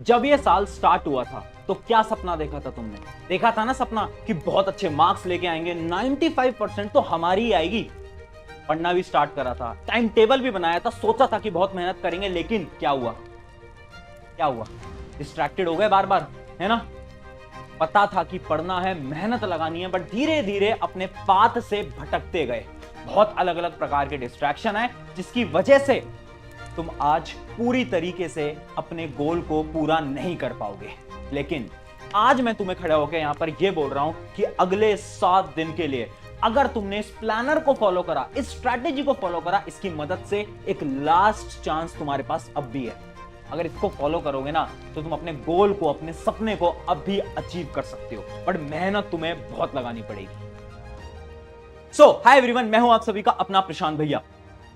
जब ये साल स्टार्ट हुआ था तो क्या सपना देखा था तुमने? देखा था ना सपना कि बहुत अच्छे मार्क्स लेके आएंगे, 95% तो हमारी ही आएगी। पढ़ना भी स्टार्ट करा था, टाइम टेबल भी बनाया था, सोचा था कि बहुत मेहनत करेंगे, लेकिन क्या हुआ? क्या हुआ? डिस्ट्रैक्टेड हो गए बार बार, है ना? पता था कि पढ़ना है, मेहनत लगानी है, बट धीरे धीरे अपने पाथ से भटकते गए। बहुत अलग अलग प्रकार के डिस्ट्रैक्शन है, जिसकी वजह से तुम आज पूरी तरीके से अपने गोल को पूरा नहीं कर पाओगे। लेकिन आज मैं तुम्हें खड़ा होकर यहां पर यह बोल रहा हूं कि अगले 7 दिन के लिए अगर तुमने इस प्लानर को फॉलो करा, इस स्ट्रैटेजी को फॉलो करा, इसकी मदद से एक लास्ट चांस तुम्हारे पास अब भी है। अगर इसको फॉलो करोगे ना तो तुम अपने गोल को, अपने सपने को अब भी अचीव कर सकते हो, बट मेहनत तुम्हें बहुत लगानी पड़ेगी। सो हाय एवरीवन, मैं हूं आप सभी का अपना प्रशांत भैया।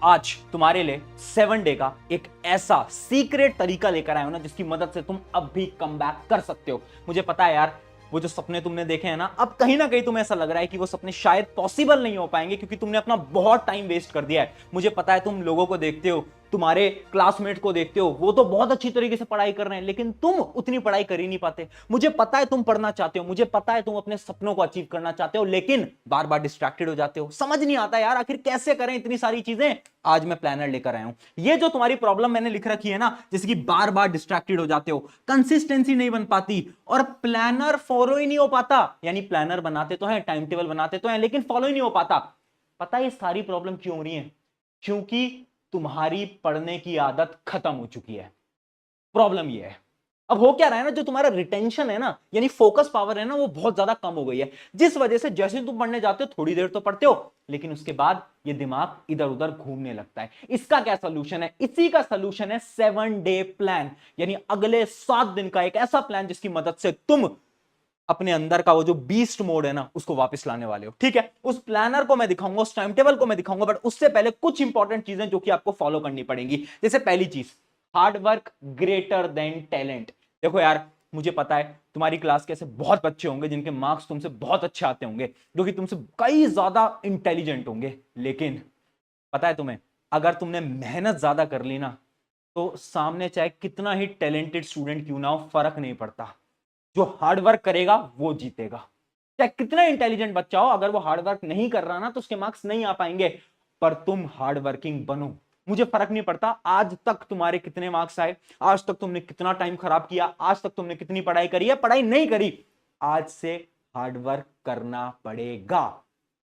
आज तुम्हारे लिए 7 डे का एक ऐसा सीक्रेट तरीका लेकर आया हूं ना, जिसकी मदद से तुम अब भी कम बैक कर सकते हो। मुझे पता है यार, वो जो सपने तुमने देखे हैं ना, अब कहीं ना कहीं तुम्हें ऐसा लग रहा है कि वो सपने शायद पॉसिबल नहीं हो पाएंगे, क्योंकि तुमने अपना बहुत टाइम वेस्ट कर दिया है। मुझे पता है, तुम लोगों को देखते हो, तुम्हारे क्लासमेट को देखते हो, वो तो बहुत अच्छी तरीके से पढ़ाई कर रहे हैं, लेकिन तुम उतनी पढ़ाई कर ही नहीं पाते। मुझे पता है तुम पढ़ना चाहते हो, मुझे पता है तुम अपने सपनों को अचीव करना चाहते हो, लेकिन बार बार डिस्ट्रैक्टेड हो जाते हो। समझ नहीं आता यार, आखिर कैसे करें इतनी सारी चीजें। आज मैं प्लानर लेकर आया हूं। ये जो तुम्हारी प्रॉब्लम मैंने लिख रखी है ना, जैसे कि बार बार डिस्ट्रैक्टेड हो जाते हो, कंसिस्टेंसी नहीं बन पाती और प्लानर फॉलो ही नहीं हो पाता। यानी प्लानर बनाते तो हैं, टाइम टेबल बनाते तो हैं, लेकिन फॉलो ही नहीं हो पाता। पता है ये सारी प्रॉब्लम क्यों हो रही है? क्योंकि तुम्हारी पढ़ने की आदत खत्म हो चुकी है। प्रॉब्लम ये है। अब हो क्या रहा है ना, जो तुम्हारा रिटेंशन है ना, यानी फोकस पावर है ना, वो बहुत ज्यादा कम हो गई है। जिस वजह से जैसे तुम पढ़ने जाते हो, थोड़ी देर तो पढ़ते हो, लेकिन उसके बाद ये दिमाग इधर उधर घूमने लगता है। इसका क्या सोल्यूशन है? इसी का सोल्यूशन है 7 डे प्लान, यानी अगले 7 दिन का एक ऐसा प्लान जिसकी मदद से तुम अपने अंदर का वो जो बीस्ट मोड है ना, उसको वापस लाने वाले हो। ठीक है, उस प्लानर को मैं दिखाऊंगा, उस टाइम टेबल को मैं दिखाऊंगा, बट उससे पहले कुछ इंपॉर्टेंट चीजें जो कि आपको फॉलो करनी पड़ेंगी। जैसे पहली चीज, hard work greater than talent. देखो यार, मुझे पता है तुम्हारी क्लास के ऐसे बहुत बच्चे होंगे जिनके मार्क्स तुमसे बहुत अच्छे आते होंगे, जो कि तुमसे कई ज्यादा इंटेलिजेंट होंगे, लेकिन पता है तुम्हें, अगर तुमने मेहनत ज्यादा कर ली ना, तो सामने चाहे कितना ही टैलेंटेड स्टूडेंट क्यों ना हो, फर्क नहीं पड़ता। जो हार्ड वर्क करेगा वो जीतेगा। चाहे कितना इंटेलिजेंट बच्चा हो, अगर वो हार्ड वर्क नहीं कर रहा ना, तो उसके मार्क्स नहीं आ पाएंगे। पर तुम हार्ड वर्किंग बनो। मुझे फर्क नहीं पड़ता आज तक तुम्हारे कितने मार्क्स आए, आज तक तुमने कितना टाइम खराब किया, आज तक तुमने कितनी पढ़ाई करी है, पढ़ाई नहीं करी, आज से हार्ड वर्क करना पड़ेगा।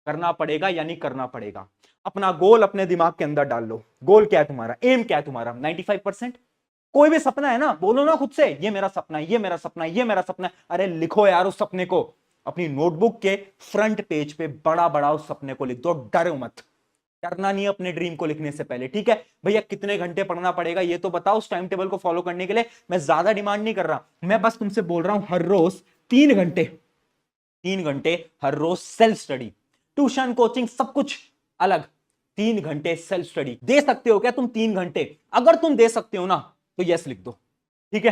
करना पड़ेगा यानी करना पड़ेगा। अपना गोल अपने दिमाग के अंदर डाल लो। गोल क्या है तुम्हारा? एम क्या है तुम्हारा? 95%। कोई भी सपना है ना, बोलो ना खुद से, ये मेरा सपना है, ये मेरा सपना है, ये मेरा सपना है। अरे लिखो यार उस सपने को, अपनी नोटबुक के फ्रंट पेज पे बड़ा बड़ा उस सपने को लिख दो। डरो मत, डरना नहीं अपने ड्रीम को लिखने से पहले। ठीक है भैया, कितने घंटे पढ़ना पड़ेगा ये तो बताओ उस टाइम टेबल को फॉलो करने के लिए। मैं ज्यादा डिमांड नहीं कर रहा, मैं बस तुमसे बोल रहा हूं हर रोज 3 घंटे, 3 घंटे हर रोज सेल्फ स्टडी। ट्यूशन, कोचिंग, सब कुछ अलग। 3 घंटे सेल्फ स्टडी दे सकते हो क्या तुम? 3 घंटे अगर तुम दे सकते हो ना, तो यस लिख दो। ठीक है,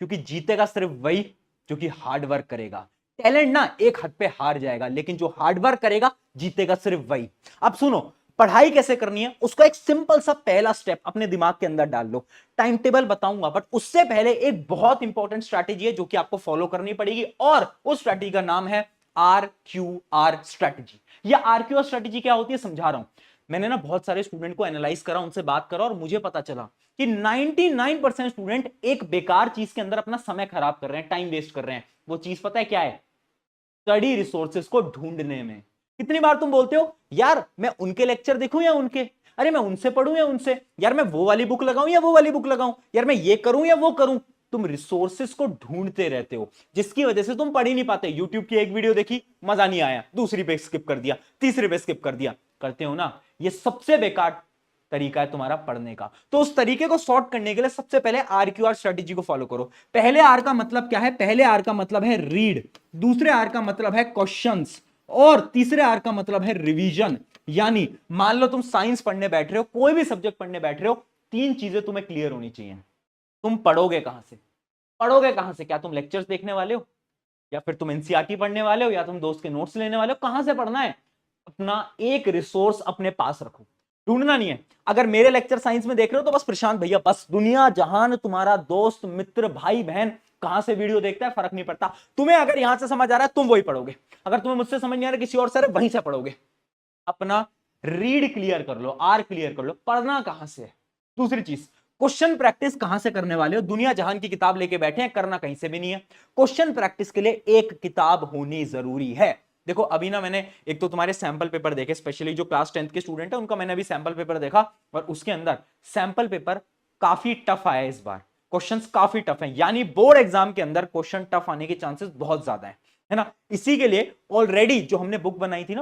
क्योंकि जीतेगा सिर्फ वही जो कि हार्ड वर्क करेगा। टैलेंट ना एक हद पे हार जाएगा, लेकिन जो हार्ड वर्क करेगा जीतेगा सिर्फ वही। अब सुनो, पढ़ाई कैसे करनी है उसका एक सिंपल सा पहला स्टेप अपने दिमाग के अंदर डाल लो। टाइम टेबल बताऊंगा, बट उससे पहले एक बहुत इंपॉर्टेंट स्ट्रैटेजी है जो कि आपको फॉलो करनी पड़ेगी, और उस स्ट्रैटेजी का नाम है RQR स्ट्रैटेजी। यह RQR स्ट्रैटेजी क्या होती है समझा रहा हूं। मैंने ना बहुत सारे स्टूडेंट को एनालाइज करा, उनसे बात करा, और मुझे पता चला कि 99% स्टूडेंट एक बेकार चीज के अंदर अपना समय खराब कर रहे हैं, टाइम वेस्ट कर रहे हैं। वो चीज पता है क्या है? स्टडी रिसोर्सेज को ढूंढने में। कितनी बार तुम बोलते हो यार मैं उनके लेक्चर देखूं या उनके, अरे मैं उनसे पढ़ूं या उनसे, यार मैं वो वाली बुक लगाऊं या वो वाली बुक लगाऊं, यार मैं ये करूं या वो करूं। तुम रिसोर्सेज को ढूंढते रहते हो, जिसकी वजह से तुम पढ़ ही नहीं पाते। यूट्यूब की एक वीडियो देखी, मजा नहीं आया, दूसरी पे स्किप कर दिया, तीसरी पे स्किप कर दिया। करते हो ना, ये सबसे बेकार तरीका है तुम्हारा पढ़ने का। तो उस तरीके को सॉर्ट करने के लिए सबसे पहले RQR स्ट्रेटेजी को फॉलो करो। पहले आर का मतलब क्या है? पहले आर का मतलब है रीड, दूसरे आर का मतलब है क्वेश्चंस, और तीसरे आर का मतलब है रिवीजन। यानी मान लो तुम साइंस पढ़ने बैठ रहे हो, कोई भी सब्जेक्ट पढ़ने बैठ रहे हो, 3 चीजें तुम्हें क्लियर होनी चाहिए। तुम पढ़ोगे कहां से? पढ़ोगे कहां से? क्या तुम लेक्चर्स देखने वाले हो, या फिर तुम एनसीईआरटी पढ़ने वाले हो, या तुम दोस्त के नोट्स लेने वाले हो? कहां से पढ़ना है? अपना एक रिसोर्स अपने पास रखो। ढूंढना नहीं है। अगर मेरे लेक्चर साइंस में देख रहे हो तो बस प्रशांत भैया, बस दुनिया जहान तुम्हारा दोस्त मित्र भाई बहन कहां से वीडियो देखता है फर्क नहीं पड़ता। तुम्हें अगर यहां से समझ आ रहा है तुम वही पढ़ोगे, अगर तुम्हें मुझसे समझ नहीं आ रहा किसी और से वहीं से पढ़ोगे। अपना रीड क्लियर कर लो, आर क्लियर कर लो, पढ़ना कहां से है। दूसरी चीज, क्वेश्चन प्रैक्टिस कहां से करने वाले हो। दुनिया जहान की किताब लेके बैठे हैं, करना कहीं से भी नहीं है। क्वेश्चन प्रैक्टिस के लिए एक किताब होनी जरूरी है। देखो अभी ना मैंने एक तो तुम्हारे सैंपल पेपर देखे, स्पेशली जो क्लास 10th के स्टूडेंट है उनका मैंने अभी सैंपल पेपर देखा, और उसके अंदर सैंपल पेपर काफी टफ आया इस बार, क्वेश्चंस काफी टफ हैं, यानी बोर्ड एग्जाम के अंदर क्वेश्चन टफ आने के चांसेस बहुत ज्यादा है ना। इसी के लिए ऑलरेडी जो हमने बुक बनाई थी ना,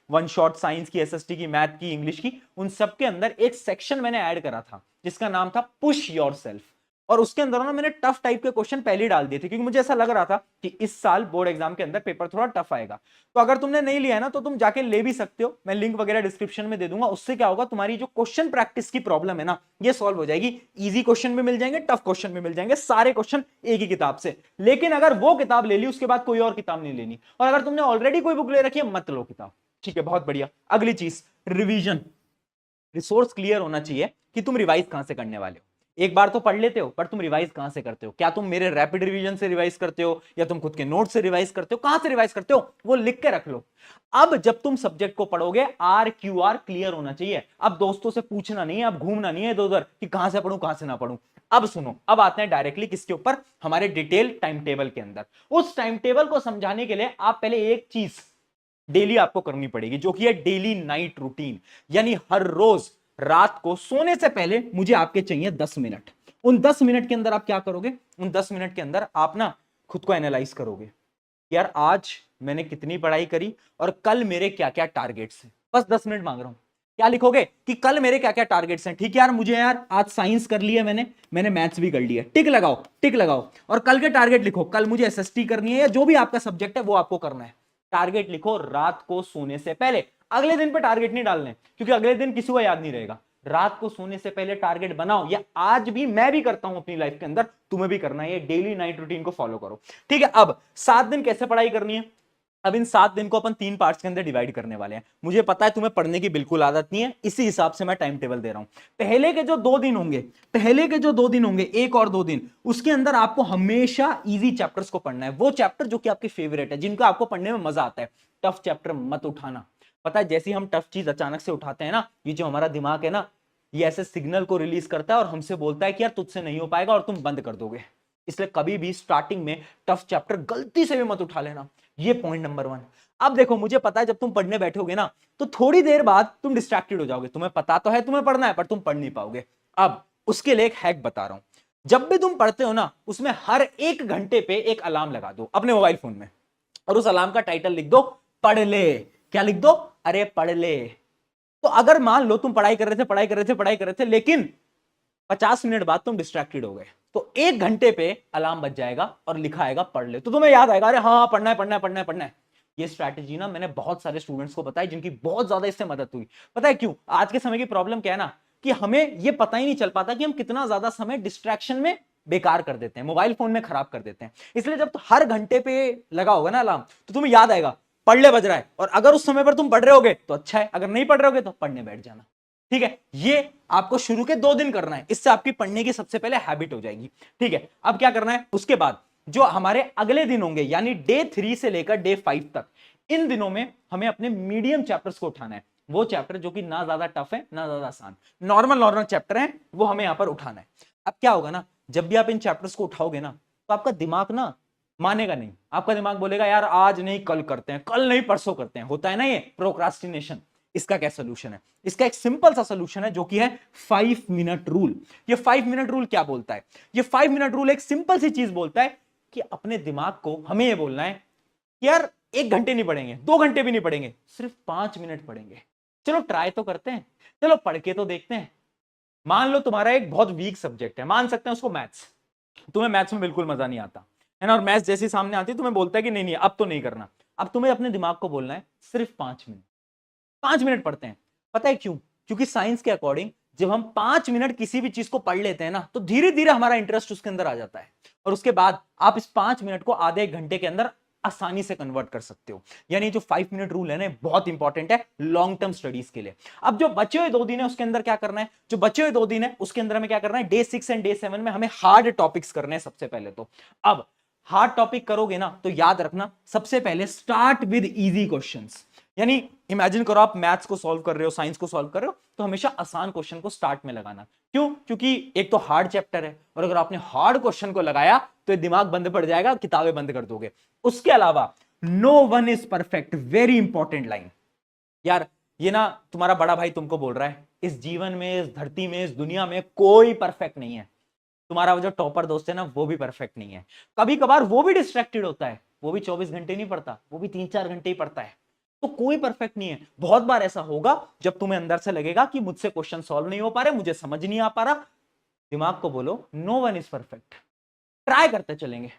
वन शॉट साइंस की, एसएसटी की, मैथ की, इंग्लिश की, उन सब के अंदर एक सेक्शन मैंने ऐड करा था जिसका नाम था पुश योरसेल्फ, और उसके अंदर ना मैंने टफ टाइप के क्वेश्चन पहले ही डाल दिए थे, क्योंकि मुझे ऐसा लग रहा था कि इस साल बोर्ड एग्जाम के अंदर पेपर थोड़ा टफ आएगा। तो अगर तुमने नहीं लिया है ना तो तुम जाके ले भी सकते हो, मैं लिंक वगैरह डिस्क्रिप्शन में दे दूंगा। उससे क्या होगा, तुम्हारी जो क्वेश्चन प्रैक्टिस की प्रॉब्लम है ना ये सॉल्व हो जाएगी। इजी क्वेश्चन भी मिल जाएंगे, टफ क्वेश्चन भी मिल जाएंगे, सारे क्वेश्चन एक ही किताब से। लेकिन अगर वो किताब ले ली उसके बाद कोई और किताब नहीं लेनी, और अगर तुमने ऑलरेडी कोई बुक ले रखी है मत लो किताब, ठीक है। बहुत बढ़िया। अगली चीज, रिवीजन। रिसोर्स क्लियर होना चाहिए कि तुम रिवाइज कहां से करने वाले हो। एक बार तो पढ़ लेते हो, पर तुम रिवाइज कहां से करते हो। क्या तुम मेरे रैपिड रिवीजन से रिवाइज करते हो, या तुम खुद के नोट से रिवाइज करते हो, कहां से रिवाइज करते हो वो लिख के रख लो। अब जब तुम सब्जेक्ट को पढ़ोगे RQR क्लियर होना चाहिए। अब दोस्तों से पूछना नहीं है, अब घूमना नहीं है इधर उधर कि कहां से पढ़ूं कहां से ना पढ़ूं। अब सुनो, अब आते हैं डायरेक्टली किसके ऊपर, हमारे डिटेल टाइम टेबल के अंदर। उस टाइम टेबल को समझाने के लिए आप पहले एक चीज डेली आपको करनी पड़ेगी, जो कि है डेली नाइट रूटीन। यानी हर रोज रात को सोने से पहले मुझे आपके चाहिए 10 मिनट। उन 10 मिनट के अंदर आप क्या करोगे, उन 10 मिनट के अंदर आप ना खुद को एनालाइज करोगे, यार आज मैंने कितनी पढ़ाई करी और कल मेरे क्या क्या टारगेट्स हैं। बस 10 मिनट मांग रहा हूं। क्या लिखोगे कि कल मेरे क्या क्या टारगेट्स हैं। ठीक है यार, मुझे यार आज साइंस कर लिया मैंने मैथ्स भी कर लिया, टिक लगाओ टिक लगाओ। और कल के टारगेट लिखो, कल मुझे एसएसटी करनी है या जो भी आपका सब्जेक्ट है वो आपको करना है। टारगेट लिखो रात को सोने से पहले। अगले दिन पे टारगेट नहीं डालने, क्योंकि अगले दिन किसी को याद नहीं रहेगा। रात को सोने से पहले टारगेट बनाओ। या आज भी मैं भी करता हूं अपनी लाइफ के अंदर, तुम्हें भी करना है। ये डेली नाइट रूटीन को फॉलो करो, ठीक है। अब 7 दिन कैसे पढ़ाई करनी है। अब इन 7 दिन को अपन 3 पार्ट्स के अंदर डिवाइड करने वाले हैं। मुझे पता है तुम्हें पढ़ने की बिल्कुल आदत नहीं है, इसी हिसाब से मैं टाइम टेबल दे रहा हूं। पहले के जो 2 दिन होंगे, एक और 2 दिन, उसके अंदर आपको हमेशा इजी चैप्टर्स को पढ़ना है। वो चैप्टर जो कि आपके फेवरेट है, जिनको आपको पढ़ने में मजा आता है। टफ चैप्टर मत उठाना। पता है जैसे हम टफ चीज अचानक से उठाते हैं ना, ये जो हमारा दिमाग है ना, ये ऐसे सिग्नल को रिलीज करता है और हमसे बोलता है कि यार तुझसे नहीं हो पाएगा, और तुम बंद कर दोगे। इसलिए कभी भी स्टार्टिंग में टफ चैप्टर गलती से भी मत उठा लेना। ये पॉइंट नंबर 1। अब देखो, मुझे पता है जब तुम पढ़ने बैठोगे ना तो थोड़ी देर बाद तुम डिस्ट्रैक्टेड हो जाओगे। तुम्हें पता तो है तुम्हें पढ़ना है, पर तुम पढ़ नहीं पाओगे। अब उसके लिए एक हैक बता रहा हूं। जब भी तुम पढ़ते हो ना, उसमें हर 1 घंटे पे एक अलार्म लगा दो अपने मोबाइल फोन में, और उस अलार्म का टाइटल लिख दो पढ़ ले। क्या लिख दो, अरे पढ़ ले। तो अगर मान लो तुम पढ़ाई कर रहे थे, लेकिन 50 मिनट बाद तुम डिस्ट्रैक्टेड हो गए, तो 1 घंटे पे अलार्म बज जाएगा और लिखा आएगा पढ़ ले। तो तुम्हें याद आएगा, अरे हाँ पढ़ना है। ये स्ट्रैटेजी ना मैंने बहुत सारे स्टूडेंट्स को बताई, जिनकी बहुत ज्यादा इससे मदद हुई। पता है क्यों? आज के समय की प्रॉब्लम क्या है ना, कि हमें ये पता ही नहीं चल पाता कि हम कितना ज्यादा समय डिस्ट्रैक्शन में बेकार कर देते हैं, मोबाइल फोन में खराब कर देते हैं। इसलिए जब हर घंटे पे लगा होगा ना अलार्म, तो तुम्हें याद आएगा पढ़ ले बज रहा है। और अगर उस समय पर तुम पढ़ रहे होगे तो अच्छा है, अगर नहीं पढ़ रहे होगे तो पढ़ने बैठ जाना, ठीक है। ये आपको शुरू के 2 दिन करना है, इससे आपकी पढ़ने की सबसे पहले हैबिट हो जाएगी, ठीक है। अब क्या करना है, उसके बाद जो हमारे अगले दिन होंगे, यानी डे 3 से लेकर डे 5 तक, इन दिनों में हमें अपने मीडियम चैप्टर्स को उठाना है। वो चैप्टर जो कि ना ज्यादा टफ है ना ज्यादा आसान, नॉर्मल चैप्टर है, वो हमें यहां पर उठाना है। अब क्या होगा ना, जब भी आप इन चैप्टर्स को उठाओगे ना, तो आपका दिमाग ना मानेगा नहीं। आपका दिमाग बोलेगा यार आज नहीं कल करते हैं, कल नहीं परसों करते हैं। होता है ना ये प्रोक्रास्टिनेशन। इसका क्या सोल्यूशन है? इसका एक सिंपल सा सोल्यूशन है, जो कि है 5 मिनट रूल। ये 5 मिनट रूल क्या बोलता है? ये 5 मिनट रूल एक सिंपल सी चीज बोलता है कि अपने दिमाग को हमें ये बोलना है कि यार 1 घंटे नहीं पढ़ेंगे, 2 घंटे भी नहीं पढ़ेंगे, सिर्फ 5 मिनट पढ़ेंगे। चलो ट्राई तो करते हैं, चलो पढ़ के तो देखते हैं। मान लो तुम्हारा एक बहुत वीक सब्जेक्ट है, मान सकते हैं उसको मैथ्स। तुम्हें मैथ्स में बिल्कुल मजा नहीं आता है ना, और मैथ्स जैसी सामने आती है तुम्हें बोलता है कि नहीं नहीं अब तो नहीं करना। अब तुम्हें अपने दिमाग को बोलना है सिर्फ 5 मिनट, 5 मिनट पढ़ते हैं। पता है क्यों? क्योंकि साइंस के अकॉर्डिंग जब हम 5 मिनट किसी भी चीज को पढ़ लेते हैं ना, तो धीरे धीरे हमारा इंटरेस्ट उसके अंदर आ जाता है। और उसके बाद आप इस 5 मिनट को आधे 1 घंटे के अंदर आसानी से कन्वर्ट कर सकते हो। यानी जो 5 मिनट रूल है ना, बहुत इंपॉर्टेंट है लॉन्ग टर्म स्टडीज के लिए। अब जो बचे हुए 2 दिन है उसके अंदर क्या करना है, जो बचे हुए 2 दिन है उसके अंदर हमें क्या करना है, डे 6 एंड डे 7 में हमें हार्ड टॉपिक्स करने हैं सबसे पहले तो। अब हार्ड टॉपिक करोगे ना तो याद रखना, सबसे पहले स्टार्ट विद इजी क्वेश्चंस। यानी इमेजिन करो आप मैथ्स को सॉल्व कर रहे हो, साइंस को सॉल्व कर रहे हो, तो हमेशा आसान क्वेश्चन को स्टार्ट में लगाना। क्यों? क्योंकि एक तो हार्ड चैप्टर है, और अगर आपने हार्ड क्वेश्चन को लगाया तो ये दिमाग बंद पड़ जाएगा, किताबें बंद कर दोगे। उसके अलावा no one is perfect, very important line यार। ये ना तुम्हारा बड़ा भाई तुमको बोल रहा है, इस जीवन में, इस धरती में, इस दुनिया में कोई परफेक्ट नहीं है। तुम्हारा वो जो टॉपर दोस्त है ना, वो भी परफेक्ट नहीं है। कभी कभार वो भी डिस्ट्रैक्टेड होता है, वो भी 24 घंटे नहीं पढ़ता, वो भी 3-4 घंटे ही पढ़ता है। तो कोई परफेक्ट नहीं है। बहुत बार ऐसा होगा जब तुम्हें अंदर से लगेगा कि मुझसे क्वेश्चन सॉल्व नहीं हो पा रहे, मुझे समझ नहीं आ पा रहा। दिमाग को बोलो no one is perfect, try करते चलेंगे।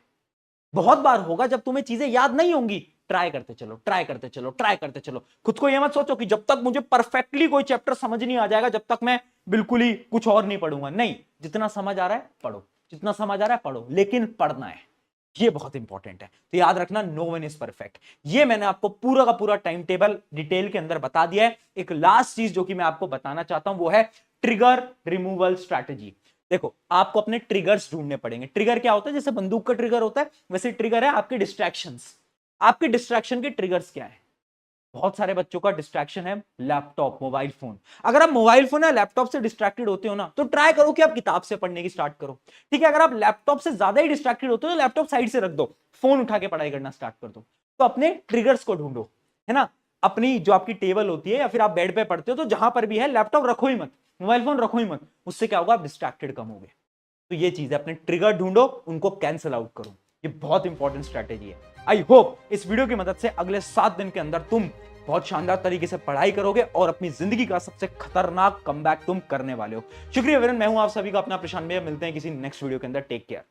बहुत बार होगा जब तुम्हें चीजें याद नहीं होंगी, ट्राई करते चलो, ट्राई करते चलो, ट्राई करते चलो। खुद को यह मत सोचो कि जब तक मुझे परफेक्टली कोई चैप्टर समझ नहीं आ जाएगा जब तक मैं बिल्कुल ही कुछ और नहीं पढ़ूंगा। नहीं, जितना समझ आ रहा है पढ़ो, जितना समझ आ रहा है पढ़ो, लेकिन पढ़ना है, ये बहुत इंपॉर्टेंट है। तो याद रखना नो वन इज परफेक्ट। ये मैंने आपको पूरा का पूरा टाइम टेबल डिटेल के अंदर बता दिया है। एक लास्ट चीज जो कि मैं आपको बताना चाहता हूं वो है ट्रिगर रिमूवल स्ट्रैटेजी। देखो, आपको अपने ट्रिगर्स ढूंढने पड़ेंगे। ट्रिगर क्या होता है? जैसे बंदूक का ट्रिगर होता है, वैसे ट्रिगर है आपके डिस्ट्रैक्शंस। आपके डिस्ट्रैक्शन के ट्रिगर्स क्या है? बहुत सारे बच्चों का डिस्ट्रैक्शन है लैपटॉप, मोबाइल फोन। अगर आप मोबाइल फोन या लैपटॉप से डिस्ट्रैक्टेड होते हो ना, तो ट्राई करो कि आप किताब से पढ़ने की स्टार्ट करो। ठीक है, अगर आप लैपटॉप से ज्यादा ही डिस्ट्रैक्टेड होते हो तो लैपटॉप साइड से रख दो, फोन उठा के पढ़ाई करना स्टार्ट कर दो। तो अपने ट्रिगर्स को ढूंढो, है ना। अपनी जो आपकी टेबल होती है या फिर आप बेड पे पढ़ते हो, तो जहां पर भी है लैपटॉप रखो ही मत, मोबाइल फोन रखो ही मत। उससे क्या होगा? आप डिस्ट्रैक्टेड कम होगे। तो ये चीज है, अपने ट्रिगर ढूंढो, उनको कैंसिल आउट करो। ये बहुत इंपॉर्टेंट स्ट्रैटेजी है। आई होप इस वीडियो की मदद से अगले 7 दिन के अंदर तुम बहुत शानदार तरीके से पढ़ाई करोगे और अपनी जिंदगी का सबसे खतरनाक कमबैक तुम करने वाले हो। शुक्रिया विरन, मैं हूं आप सभी का अपना प्रशांत भैया। मिलते हैं किसी नेक्स्ट वीडियो के अंदर। Take care.